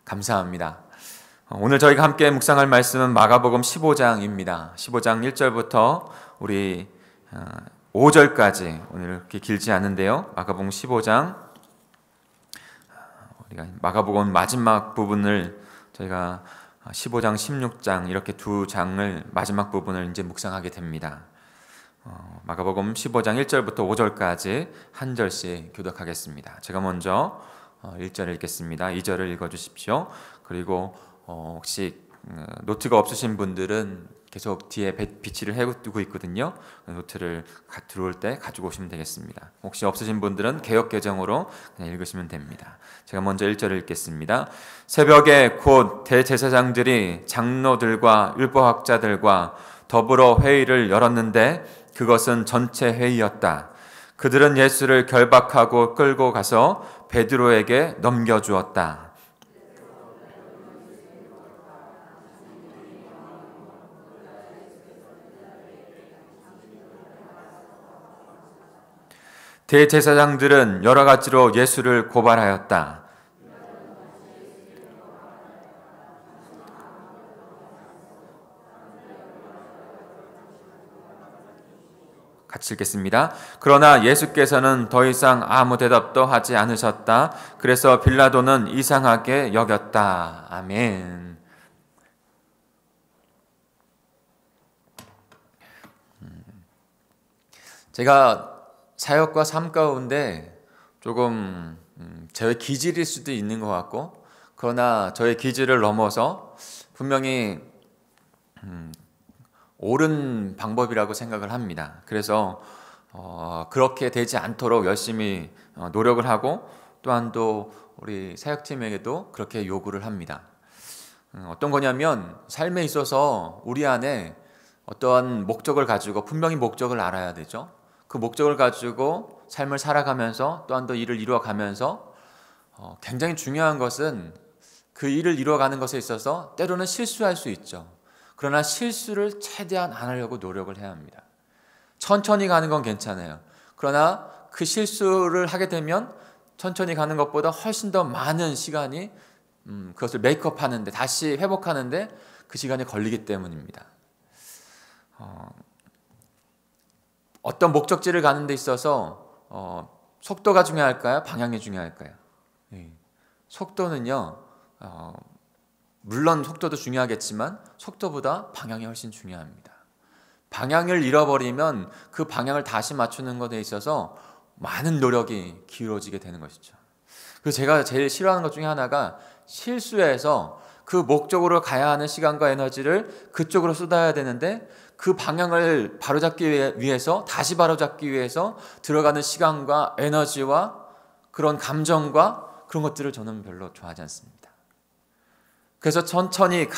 감사합니다. 오늘 저희가 함께 묵상할 말씀은 마가복음 15장입니다. 15장 1절부터 우리 5절까지 오늘 그렇게 길지 않은데요. 마가복음 15장 우리가 마가복음 마지막 부분을 저희가 15장, 16장 이렇게 두 장을 마지막 부분을 이제 묵상하게 됩니다. 마가복음 15장 1절부터 5절까지 한 절씩 교독하겠습니다. 제가 먼저 1절을 읽겠습니다. 2절을 읽어주십시오. 그리고 혹시 노트가 없으신 분들은 계속 뒤에 비치를 해두고 있거든요. 노트를 들어올 때 가지고 오시면 되겠습니다. 혹시 없으신 분들은 개역개정으로 그냥 읽으시면 됩니다. 제가 먼저 1절을 읽겠습니다. 새벽에 곧 대제사장들이 장로들과 율법학자들과 더불어 회의를 열었는데 그것은 전체 회의였다. 그들은 예수를 결박하고 끌고 가서 베드로에게 넘겨주었다. 대제사장들은 여러 가지로 예수를 고발하였다. 같이 읽겠습니다. 그러나 예수께서는 더 이상 아무 대답도 하지 않으셨다. 그래서 빌라도는 이상하게 여겼다. 아멘. 제가 사역과 삶 가운데 조금 저의 기질일 수도 있는 것 같고, 그러나 저의 기질을 넘어서 분명히 옳은 방법이라고 생각을 합니다. 그래서 그렇게 되지 않도록 열심히 노력을 하고, 또한 또 우리 사역팀에게도 그렇게 요구를 합니다. 어떤 거냐면 삶에 있어서 우리 안에 어떠한 목적을 가지고 분명히 목적을 알아야 되죠. 그 목적을 가지고 삶을 살아가면서 또한 또 일을 이루어가면서 굉장히 중요한 것은 그 일을 이루어가는 것에 있어서 때로는 실수할 수 있죠. 그러나 실수를 최대한 안 하려고 노력을 해야 합니다. 천천히 가는 건 괜찮아요. 그러나 그 실수를 하게 되면 천천히 가는 것보다 훨씬 더 많은 시간이 그것을 메이크업하는데, 다시 회복하는데 그 시간이 걸리기 때문입니다. 어떤 목적지를 가는 데 있어서 속도가 중요할까요? 방향이 중요할까요? 속도는요, 물론 속도도 중요하겠지만 속도보다 방향이 훨씬 중요합니다. 방향을 잃어버리면 그 방향을 다시 맞추는 것에 있어서 많은 노력이 기울어지게 되는 것이죠. 그래서 제가 제일 싫어하는 것 중에 하나가 실수해서 그 목적으로 가야 하는 시간과 에너지를 그쪽으로 쏟아야 되는데 그 방향을 바로잡기 위해서, 다시 바로잡기 위해서 들어가는 시간과 에너지와 그런 감정과 그런 것들을 저는 별로 좋아하지 않습니다. 그래서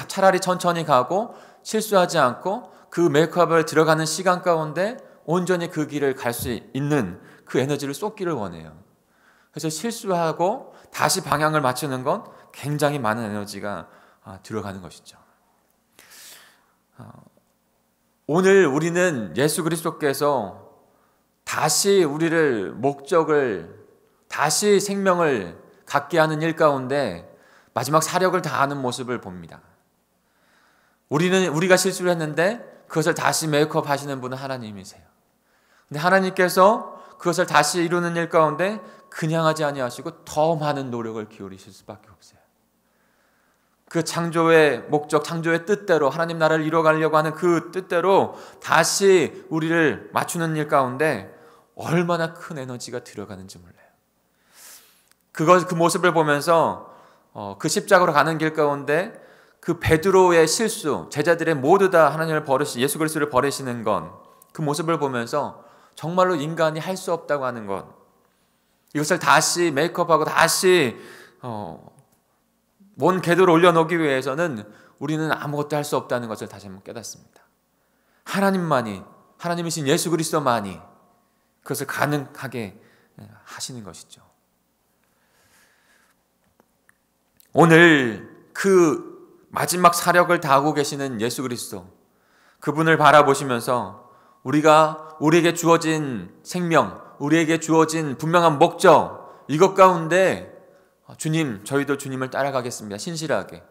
차라리 천천히 가고 실수하지 않고 그 메이크업을 들어가는 시간 가운데 온전히 그 길을 갈 수 있는 그 에너지를 쏟기를 원해요. 그래서 실수하고 다시 방향을 맞추는 건 굉장히 많은 에너지가 들어가는 것이죠. 오늘 우리는 예수 그리스도께서 다시 우리를 다시 생명을 갖게 하는 일 가운데 마지막 사력을 다하는 모습을 봅니다. 우리가 실수를 했는데 그것을 다시 메이크업 하시는 분은 하나님이세요. 근데 하나님께서 그것을 다시 이루는 일 가운데 그냥 하지 아니하시고 더 많은 노력을 기울이실 수밖에 없어요. 그 창조의 목적, 창조의 뜻대로 하나님 나라를 이루어가려고 하는 그 뜻대로 다시 우리를 맞추는 일 가운데 얼마나 큰 에너지가 들어가는지 몰라요. 그 모습을 보면서 그 십자가로 가는 길 가운데 그 베드로의 실수, 제자들의 모두 다 예수 그리스도를 버리시는 건, 그 모습을 보면서 정말로 인간이 할 수 없다고 하는 것, 이것을 다시 메이크업하고 다시 먼 궤도로 올려놓기 위해서는 우리는 아무것도 할 수 없다는 것을 다시 한번 깨닫습니다. 하나님이신 예수 그리스도만이 그것을 가능하게 하시는 것이죠. 오늘 그 마지막 사력을 다하고 계시는 예수 그리스도, 그분을 바라보시면서 우리에게 주어진 생명, 우리에게 주어진 분명한 목적, 이것 가운데 주님, 저희도 주님을 따라가겠습니다. 신실하게.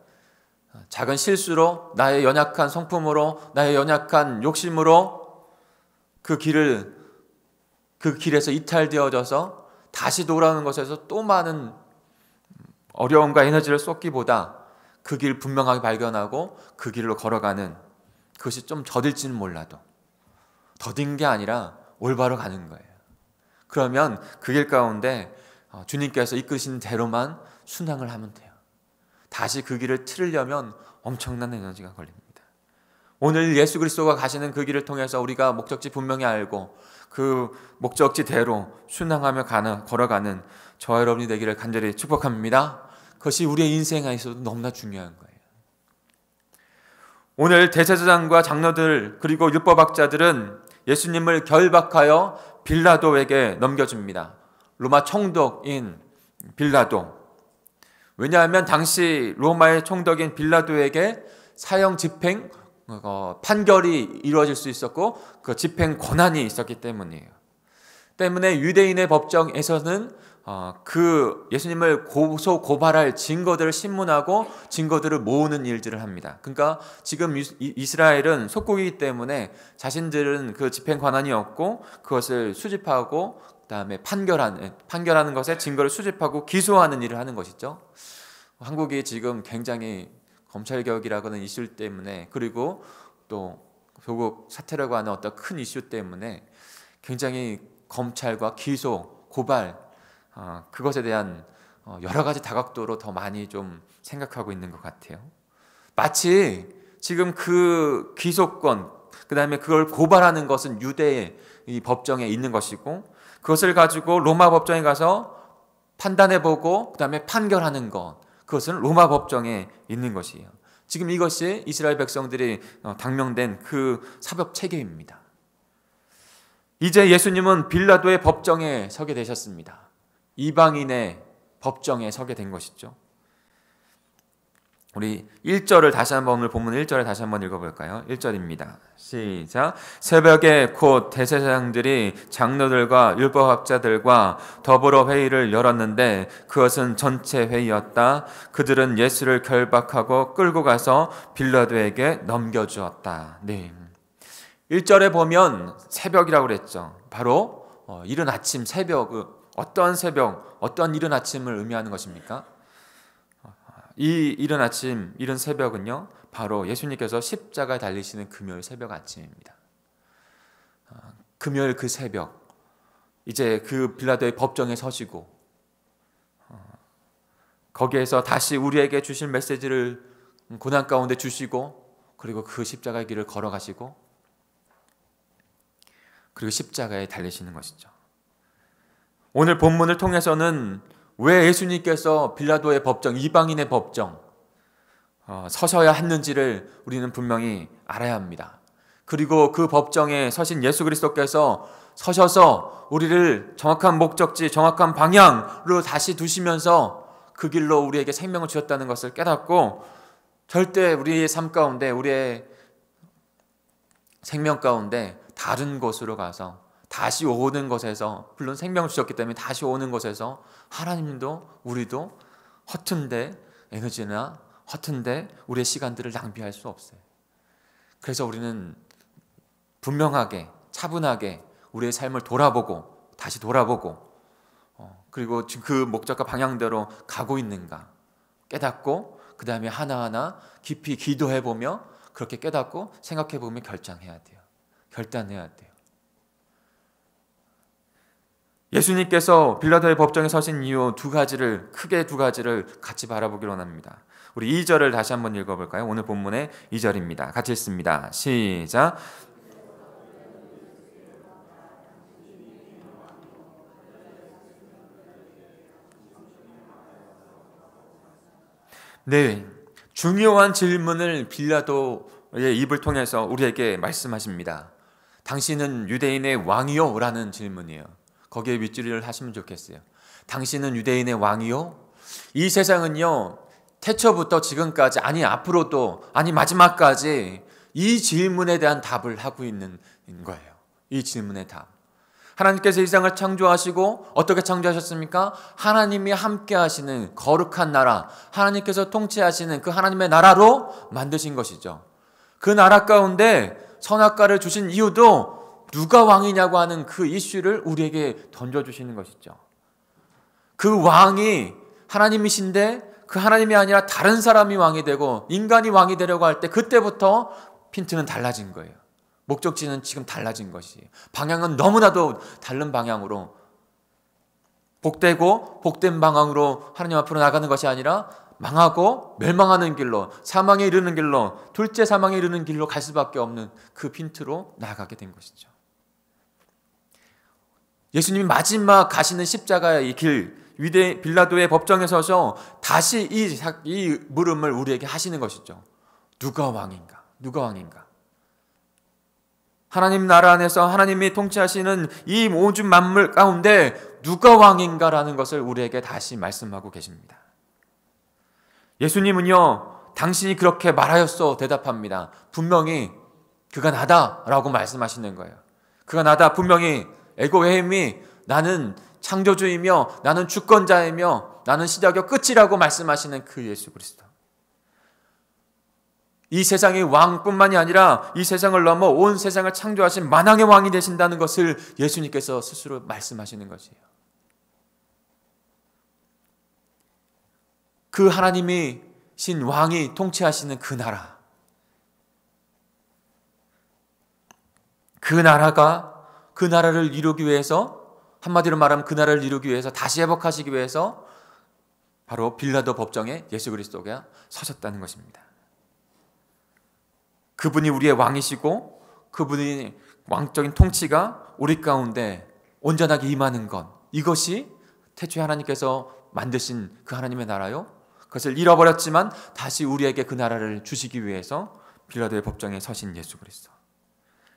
작은 실수로, 나의 연약한 성품으로, 나의 연약한 욕심으로 그 길에서 이탈되어져서 다시 돌아오는 것에서 또 많은 어려움과 에너지를 쏟기보다 그 길 분명하게 발견하고 그 길로 걸어가는, 그것이 좀 더딜지는 몰라도 더딘 게 아니라 올바로 가는 거예요. 그러면 그 길 가운데 주님께서 이끄신 대로만 순항을 하면 돼요. 다시 그 길을 틀으려면 엄청난 에너지가 걸립니다. 오늘 예수 그리스도가 가시는 그 길을 통해서 우리가 목적지 분명히 알고 그 목적지대로 순항하며 걸어가는 저와 여러분이 되기를 간절히 축복합니다. 그것이 우리의 인생에 있어도 너무나 중요한 거예요. 오늘 대제사장과 장로들 그리고 율법학자들은 예수님을 결박하여 빌라도에게 넘겨줍니다. 로마 총독인 빌라도. 왜냐하면 당시 로마의 총독인 빌라도에게 사형 집행 판결이 이루어질 수 있었고 그 집행 권한이 있었기 때문이에요. 때문에 유대인의 법정에서는 그 예수님을 고발할 증거들을 신문하고 증거들을 모으는 일들을 합니다. 그러니까 지금 이스라엘은 속국이기 때문에 자신들은 그 집행 권한이 없고 그것을 수집하고 그다음에 판결하는 것에 증거를 수집하고 기소하는 일을 하는 것이죠. 한국이 지금 굉장히 검찰개혁이라고는 이슈 때문에, 그리고 또 조국 사태라고 하는 어떤 큰 이슈 때문에 굉장히 검찰과 기소, 고발, 그것에 대한 여러 가지 다각도로 더 많이 좀 생각하고 있는 것 같아요. 마치 지금 그 기소권, 그 다음에 그걸 고발하는 것은 유대의 이 법정에 있는 것이고, 그것을 가지고 로마 법정에 가서 판단해보고 그 다음에 판결하는 것, 그것은 로마 법정에 있는 것이에요. 지금 이것이 이스라엘 백성들이 당면된 그 사법 체계입니다. 이제 예수님은 빌라도의 법정에 서게 되셨습니다. 이방인의 법정에 서게 된 것이죠. 우리 1절을 다시 한번, 오늘 본문 1절을 다시 한번 읽어볼까요? 1절입니다. 시작. 새벽에 곧 대제사장들이 장로들과 율법학자들과 더불어 회의를 열었는데 그것은 전체 회의였다. 그들은 예수를 결박하고 끌고 가서 빌라도에게 넘겨주었다. 네. 1절에 보면 새벽이라고 그랬죠. 바로 이른 아침, 새벽, 어떤 새벽, 어떤 이른 아침을 의미하는 것입니까? 이 이른 아침, 이른 새벽은요, 바로 예수님께서 십자가에 달리시는 금요일 새벽 아침입니다. 금요일 그 새벽, 이제 그 빌라도의 법정에 서시고 거기에서 다시 우리에게 주실 메시지를 고난 가운데 주시고, 그리고 그 십자가의 길을 걸어가시고, 그리고 십자가에 달리시는 것이죠. 오늘 본문을 통해서는 왜 예수님께서 빌라도의 법정, 이방인의 법정 서셔야 했는지를 우리는 분명히 알아야 합니다. 그리고 그 법정에 서신 예수 그리스도께서 서셔서 우리를 정확한 목적지, 정확한 방향으로 다시 두시면서 그 길로 우리에게 생명을 주셨다는 것을 깨닫고, 절대 우리의 삶 가운데, 우리의 생명 가운데 다른 곳으로 가서 다시 오는 것에서, 물론 생명을 주셨기 때문에 다시 오는 것에서 하나님도 우리도 허튼데 에너지나 허튼데 우리의 시간들을 낭비할 수 없어요. 그래서 우리는 분명하게, 차분하게 우리의 삶을 돌아보고, 다시 돌아보고, 그리고 지금 그 목적과 방향대로 가고 있는가 깨닫고, 그 다음에 하나하나 깊이 기도해보며, 그렇게 깨닫고 생각해보며 결정해야 돼요. 결단해야 돼요. 예수님께서 빌라도의 법정에 서신 이유 크게 두 가지를 같이 바라보기로 합니다. 우리 2절을 다시 한번 읽어볼까요? 오늘 본문의 2절입니다. 같이 읽습니다. 시작. 네, 중요한 질문을 빌라도의 입을 통해서 우리에게 말씀하십니다. 당신은 유대인의 왕이요? 라는 질문이에요. 거기에 윗줄을 하시면 좋겠어요. 당신은 유대인의 왕이요? 이 세상은요, 태초부터 지금까지, 아니 앞으로도, 아니 마지막까지 이 질문에 대한 답을 하고 있는 거예요. 이 질문의 답. 하나님께서 이 세상을 창조하시고 어떻게 창조하셨습니까? 하나님이 함께 하시는 거룩한 나라, 하나님께서 통치하시는 그 하나님의 나라로 만드신 것이죠. 그 나라 가운데 선악과를 주신 이유도 누가 왕이냐고 하는 그 이슈를 우리에게 던져주시는 것이죠. 그 왕이 하나님이신데 그 하나님이 아니라 다른 사람이 왕이 되고 인간이 왕이 되려고 할 때 그때부터 핀트는 달라진 거예요. 목적지는 지금 달라진 것이에요. 방향은 너무나도 다른 방향으로, 복되고 복된 방향으로 하나님 앞으로 나가는 것이 아니라 망하고 멸망하는 길로, 사망에 이르는 길로, 둘째 사망에 이르는 길로 갈 수밖에 없는 그 핀트로 나아가게 된 것이죠. 예수님이 마지막 가시는 십자가의 이 길, 위대 빌라도의 법정에 서서 다시 이 물음을 우리에게 하시는 것이죠. 누가 왕인가? 누가 왕인가? 하나님 나라 안에서 하나님이 통치하시는 이 모든 만물 가운데 누가 왕인가라는 것을 우리에게 다시 말씀하고 계십니다. 예수님은요, 당신이 그렇게 말하였소 대답합니다. 분명히 그가 나다라고 말씀하시는 거예요. 그가 나다. 분명히 에고헤임이 나는 창조주이며 나는 주권자이며 나는 시작이요 끝이라고 말씀하시는 그 예수 그리스도. 이 세상의 왕뿐만이 아니라 이 세상을 넘어 온 세상을 창조하신 만왕의 왕이 되신다는 것을 예수님께서 스스로 말씀하시는 것이에요. 그 하나님이신 왕이 통치하시는 그 나라, 그 나라가 그 나라를 이루기 위해서, 한마디로 말하면 그 나라를 이루기 위해서, 다시 회복하시기 위해서 바로 빌라도 법정에 예수 그리스도가 서셨다는 것입니다. 그분이 우리의 왕이시고 그분이 왕적인 통치가 우리 가운데 온전하게 임하는 것, 이것이 태초에 하나님께서 만드신 그 하나님의 나라요, 그것을 잃어버렸지만 다시 우리에게 그 나라를 주시기 위해서 빌라도의 법정에 서신 예수 그리스도,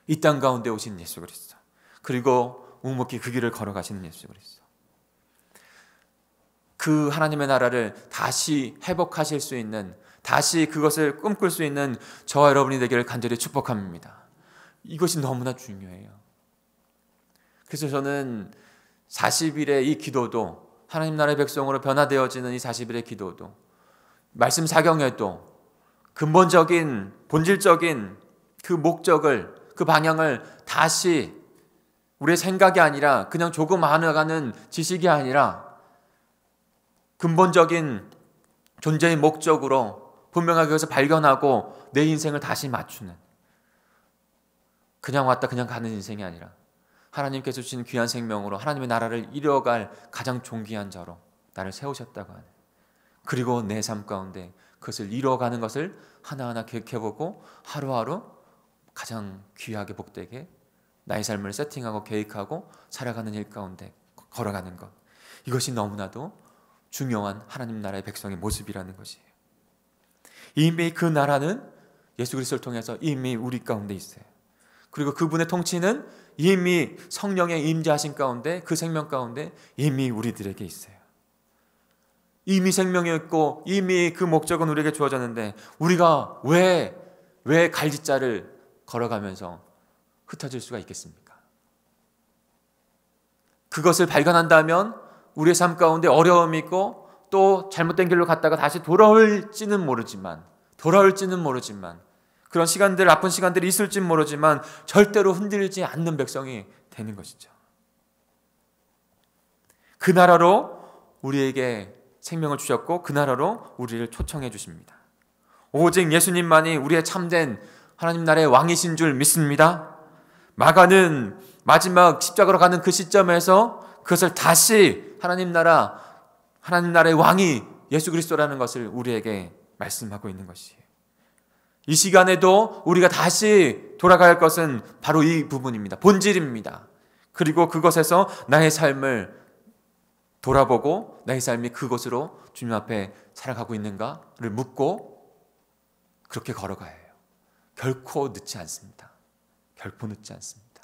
이 땅 가운데 오신 예수 그리스도, 그리고 묵묵히 그 길을 걸어가시는 예수 그리스도, 그 하나님의 나라를 다시 회복하실 수 있는, 다시 그것을 꿈꿀 수 있는 저와 여러분이 되기를 간절히 축복합니다. 이것이 너무나 중요해요. 그래서 저는 40일의 이 기도도, 하나님 나라의 백성으로 변화되어지는 이 40일의 기도도, 말씀 사경에도 근본적인 본질적인 그 목적을, 그 방향을 다시 우리의 생각이 아니라 그냥 조금 알아가는 지식이 아니라 근본적인 존재의 목적으로 분명하게 그것을 발견하고 내 인생을 다시 맞추는, 그냥 왔다 그냥 가는 인생이 아니라 하나님께서 주신 귀한 생명으로 하나님의 나라를 이뤄갈 가장 존귀한 자로 나를 세우셨다고 하는, 그리고 내 삶 가운데 그것을 이뤄가는 것을 하나하나 계획해보고 하루하루 가장 귀하게 복되게 나의 삶을 세팅하고 계획하고 살아가는 일 가운데 걸어가는 것, 이것이 너무나도 중요한 하나님 나라의 백성의 모습이라는 것이에요. 이미 그 나라는 예수 그리스도를 통해서 이미 우리 가운데 있어요. 그리고 그분의 통치는 이미 성령의 임재하신 가운데, 그 생명 가운데 이미 우리들에게 있어요. 이미 생명이 있고 이미 그 목적은 우리에게 주어졌는데 우리가 왜 갈짓자를 걸어가면서 흩어질 수가 있겠습니까? 그것을 발견한다면 우리의 삶 가운데 어려움이 있고 또 잘못된 길로 갔다가 다시 돌아올지는 모르지만 그런 시간들, 아픈 시간들이 있을진 모르지만 절대로 흔들리지 않는 백성이 되는 것이죠. 그 나라로 우리에게 생명을 주셨고 그 나라로 우리를 초청해 주십니다. 오직 예수님만이 우리의 참된 하나님 나라의 왕이신 줄 믿습니다. 마가는 마지막 십자가로 가는 그 시점에서 그것을 다시 하나님 나라의 왕이 예수 그리스도라는 것을 우리에게 말씀하고 있는 것이에요. 이 시간에도 우리가 다시 돌아가야 할 것은 바로 이 부분입니다. 본질입니다. 그리고 그것에서 나의 삶을 돌아보고 나의 삶이 그것으로 주님 앞에 살아가고 있는가를 묻고 그렇게 걸어가야 해요. 결코 늦지 않습니다. 결코 늦지 않습니다.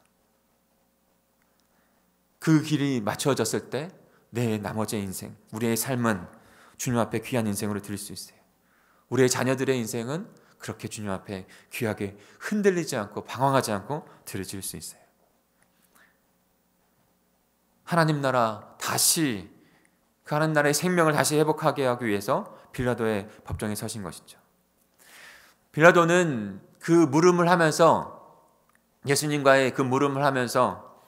그 길이 맞춰졌을 때 내 나머지 인생, 우리의 삶은 주님 앞에 귀한 인생으로 드릴 수 있어요. 우리의 자녀들의 인생은 그렇게 주님 앞에 귀하게 흔들리지 않고 방황하지 않고 드려질 수 있어요. 하나님 나라 다시, 그 하나님 나라의 생명을 다시 회복하게 하기 위해서 빌라도의 법정에 서신 것이죠. 빌라도는 그 물음을 하면서, 예수님과의 그 물음을 하면서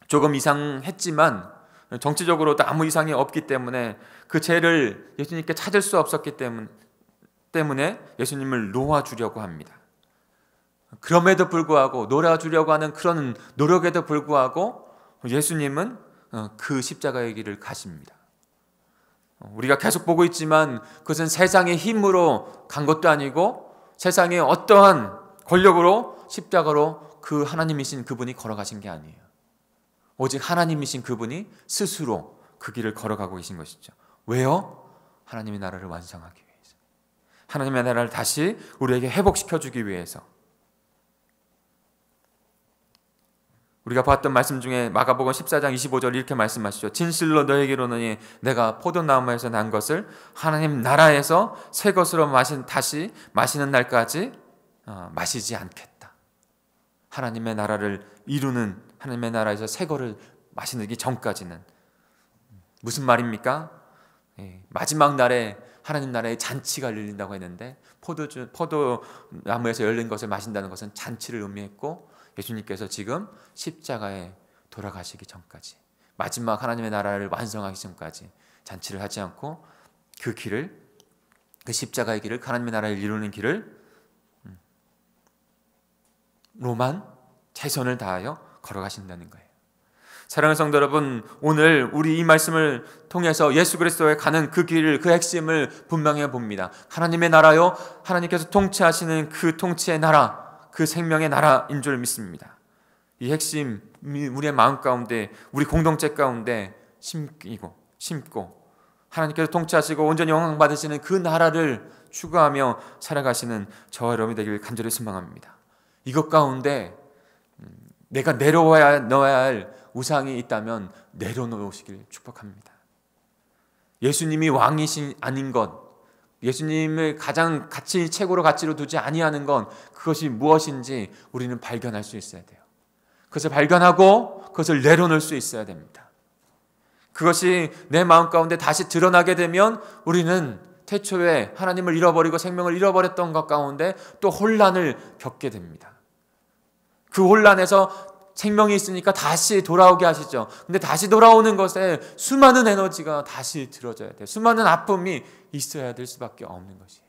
조금 이상했지만 정치적으로도 아무 이상이 없기 때문에 그 죄를 예수님께 찾을 수 없었기 때문에 예수님을 놓아주려고 합니다. 그럼에도 불구하고, 놓아주려고 하는 그런 노력에도 불구하고 예수님은 그 십자가의 길을 가십니다. 우리가 계속 보고 있지만 그것은 세상의 힘으로 간 것도 아니고 세상의 어떠한 권력으로 십자가로 그 하나님이신 그분이 걸어가신 게 아니에요. 오직 하나님이신 그분이 스스로 그 길을 걸어가고 계신 것이죠. 왜요? 하나님의 나라를 완성하기 위해서, 하나님의 나라를 다시 우리에게 회복시켜주기 위해서. 우리가 봤던 말씀 중에 마가복음 14장 25절 이렇게 말씀하시죠. 진실로 너에게 이르노니 내가 포도나무에서 난 것을 하나님 나라에서 새 것으로 다시 마시는 날까지 마시지 않겠다. 하나님의 나라를 이루는, 하나님의 나라에서 새 것을 마시기 전까지는. 무슨 말입니까? 마지막 날에 하나님 나라의 잔치가 열린다고 했는데 포도나무에서 열린 것을 마신다는 것은 잔치를 의미했고, 예수님께서 지금 십자가에 돌아가시기 전까지, 마지막 하나님의 나라를 완성하기 전까지 잔치를 하지 않고 그 길을, 그 십자가의 길을, 하나님의 나라를 이루는 길을 로만 최선을 다하여 걸어가신다는 거예요. 사랑하는 성도 여러분, 오늘 우리 이 말씀을 통해서 예수 그리스도에 가는 그 길을, 그 핵심을 분명히 봅니다. 하나님의 나라요, 하나님께서 통치하시는 그 통치의 나라, 그 생명의 나라인 줄 믿습니다. 이 핵심, 우리의 마음 가운데, 우리 공동체 가운데 심고 하나님께서 통치하시고 온전히 영광 받으시는 그 나라를 추구하며 살아가시는 저와 여러분이 되길 간절히 소망합니다. 이것 가운데 내가 내려놓아야 할 우상이 있다면 내려놓으시길 축복합니다. 예수님이 왕이신 아닌 것, 예수님을 가장 최고로 가치로 두지 아니하는 건 그것이 무엇인지 우리는 발견할 수 있어야 돼요. 그것을 발견하고 그것을 내려놓을 수 있어야 됩니다. 그것이 내 마음 가운데 다시 드러나게 되면 우리는 태초에 하나님을 잃어버리고 생명을 잃어버렸던 것 가운데 또 혼란을 겪게 됩니다. 그 혼란에서 생명이 있으니까 다시 돌아오게 하시죠. 근데 다시 돌아오는 것에 수많은 에너지가 다시 들어져야 돼요. 수많은 아픔이 있어야 될 수밖에 없는 것이에요.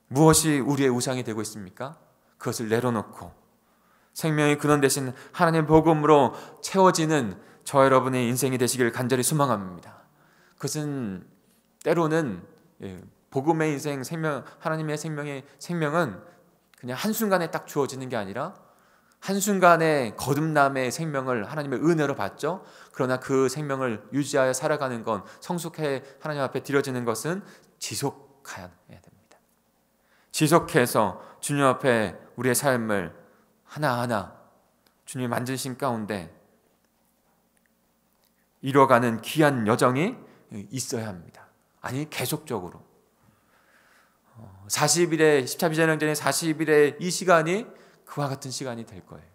무엇이 우리의 우상이 되고 있습니까? 그것을 내려놓고 생명의 근원 되신 하나님의 복음으로 채워지는 저 여러분의 인생이 되시길 간절히 소망합니다. 그것은 때로는 복음의 인생, 하나님의 생명은 그냥 한순간에 딱 주어지는 게 아니라 한순간에 거듭남의 생명을 하나님의 은혜로 받죠. 그러나 그 생명을 유지하여 살아가는 건, 성숙해 하나님 앞에 드려지는 것은 지속해야 됩니다. 지속해서 주님 앞에 우리의 삶을 하나하나 주님이 만드신 가운데 이뤄가는 귀한 여정이 있어야 합니다. 아니, 계속적으로 40일의 십자비전행전의 40일의 이 시간이 그와 같은 시간이 될 거예요.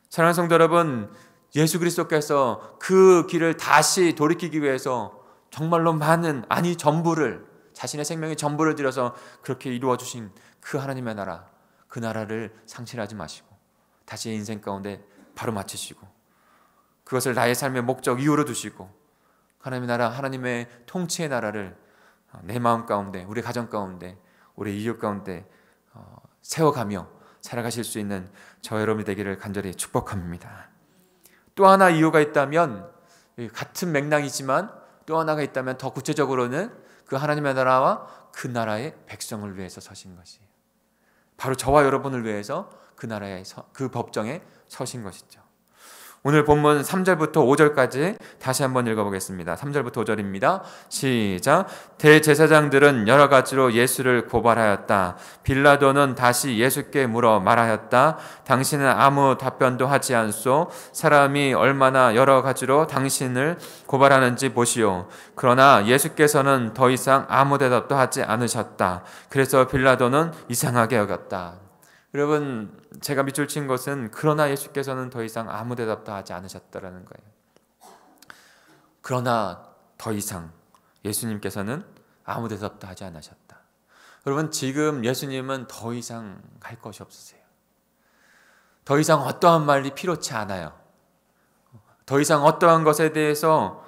사랑하는 성도 여러분, 예수 그리스도께서 그 길을 다시 돌이키기 위해서 정말로 많은, 아니 전부를, 자신의 생명의 전부를 들여서 그렇게 이루어 주신 그 하나님의 나라, 그 나라를 상실하지 마시고 다시 인생 가운데 바로 맞추시고 그것을 나의 삶의 목적 이유로 두시고 하나님의 나라, 하나님의 통치의 나라를 내 마음 가운데, 우리 가정 가운데, 우리 이웃 가운데 세워가며 살아가실 수 있는 저 여러분이 되기를 간절히 축복합니다. 또 하나 이유가 있다면, 같은 맥락이지만 또 하나가 있다면 더 구체적으로는 그 하나님의 나라와 그 나라의 백성을 위해서 서신 것이에요. 바로 저와 여러분을 위해서 그 나라의 그 법정에 서신 것이죠. 오늘 본문 3절부터 5절까지 다시 한번 읽어보겠습니다. 3절부터 5절입니다. 시작. 대제사장들은 여러 가지로 예수를 고발하였다. 빌라도는 다시 예수께 물어 말하였다. 당신은 아무 답변도 하지 않소. 사람이 얼마나 여러 가지로 당신을 고발하는지 보시오. 그러나 예수께서는 더 이상 아무 대답도 하지 않으셨다. 그래서 빌라도는 이상하게 여겼다. 여러분, 제가 밑줄 친 것은 그러나 예수께서는 더 이상 아무 대답도 하지 않으셨다라는 거예요. 그러나 더 이상 예수님께서는 아무 대답도 하지 않으셨다. 여러분, 지금 예수님은 더 이상 할 것이 없으세요. 더 이상 어떠한 말이 필요치 않아요. 더 이상 어떠한 것에 대해서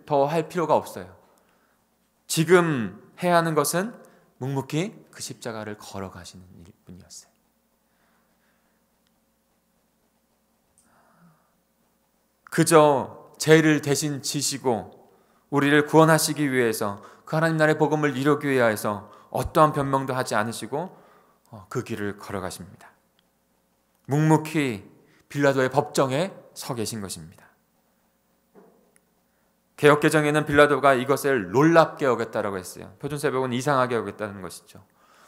더 할 필요가 없어요. 지금 해야 하는 것은 묵묵히 그 십자가를 걸어가시는 분이었어요. 그저 죄를 대신 지시고 우리를 구원하시기 위해서 그 하나님 나라의 복음을 이루기 위해서 어떠한 변명도 하지 않으시고 그 길을 걸어가십니다. 묵묵히 빌라도의 법정에 서 계신 것입니다. 개역개정에는 빌라도가 이것을 놀랍게 여겼다라고 했어요. 표준세법은 이상하게 여겼다는 것이죠.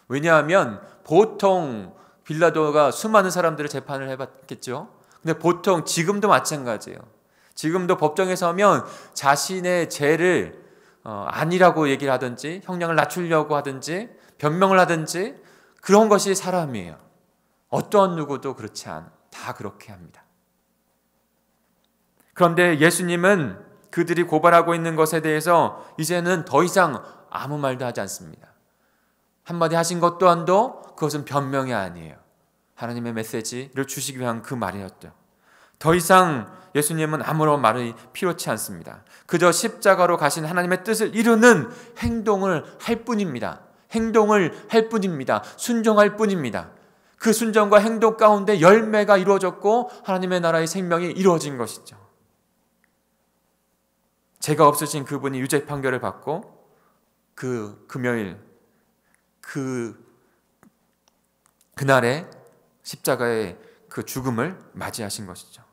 왜냐하면 보통 빌라도가 수많은 사람들을 재판을 해봤겠죠. 근데 보통 지금도 마찬가지예요. 지금도 법정에 서면 자신의 죄를 아니라고 얘기를 하든지 형량을 낮추려고 하든지 변명을 하든지 그런 것이 사람이에요. 어떠한 누구도 그렇지 않아. 다 그렇게 합니다. 그런데 예수님은 그들이 고발하고 있는 것에 대해서 이제는 더 이상 아무 말도 하지 않습니다. 한마디 하신 것 또한도 그것은 변명이 아니에요. 하나님의 메시지를 주시기 위한 그 말이었죠. 더 이상 예수님은 아무런 말이 필요치 않습니다. 그저 십자가로 가신 하나님의 뜻을 이루는 행동을 할 뿐입니다. 행동을 할 뿐입니다. 순종할 뿐입니다. 그 순종과 행동 가운데 열매가 이루어졌고 하나님의 나라의 생명이 이루어진 것이죠. 죄가 없으신 그분이 유죄 판결을 받고 그 금요일 그날의 십자가의 그 죽음을 맞이하신 것이죠.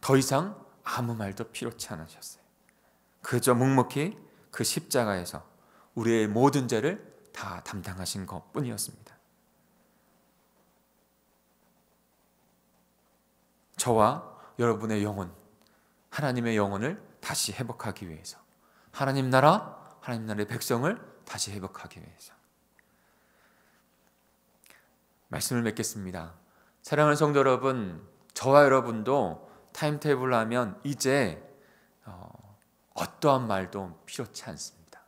더 이상 아무 말도 필요치 않으셨어요. 그저 묵묵히 그 십자가에서 우리의 모든 죄를 다 담당하신 것뿐이었습니다. 저와 여러분의 영혼, 하나님의 영혼을 다시 회복하기 위해서, 하나님 나라의 백성을 다시 회복하기 위해서. 말씀을 맺겠습니다. 사랑하는 성도 여러분, 저와 여러분도 타임테이블 하면 이제 어떠한 말도 필요치 않습니다.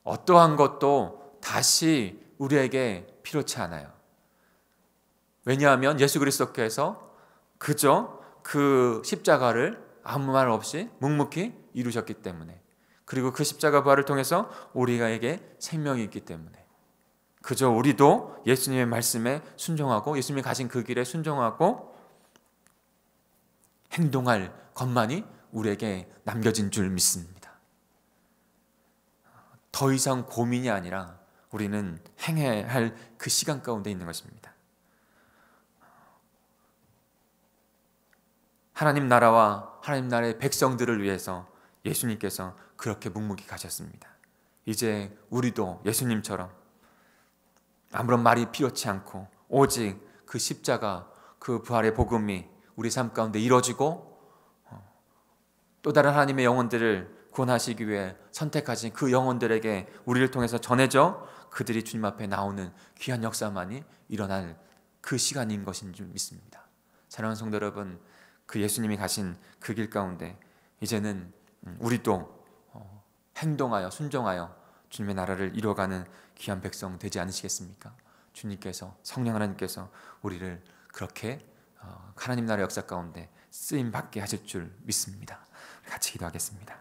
어떠한 것도 다시 우리에게 필요치 않아요. 왜냐하면 예수 그리스도께서 그저 그 십자가를 아무 말 없이 묵묵히 이루셨기 때문에, 그리고 그 십자가 부활을 통해서 우리에게 생명이 있기 때문에 그저 우리도 예수님의 말씀에 순종하고 예수님이 가신 그 길에 순종하고 행동할 것만이 우리에게 남겨진 줄 믿습니다. 더 이상 고민이 아니라 우리는 행해야 할 그 시간 가운데 있는 것입니다. 하나님 나라와 하나님 나라의 백성들을 위해서 예수님께서 그렇게 묵묵히 가셨습니다. 이제 우리도 예수님처럼 아무런 말이 필요치 않고 오직 그 십자가, 그 부활의 복음이 우리 삶 가운데 이루어지고 또 다른 하나님의 영혼들을 구원하시기 위해 선택하신 그 영혼들에게 우리를 통해서 전해져 그들이 주님 앞에 나오는 귀한 역사만이 일어날 그 시간인 것인 줄 믿습니다. 사랑하는 성도 여러분, 그 예수님이 가신 그 길 가운데 이제는 우리도 행동하여 순종하여 주님의 나라를 이루어가는 귀한 백성 되지 않으시겠습니까? 주님께서, 성령 하나님께서 우리를 그렇게 하나님 나라의 역사 가운데 쓰임 받게 하실 줄 믿습니다. 같이 기도하겠습니다.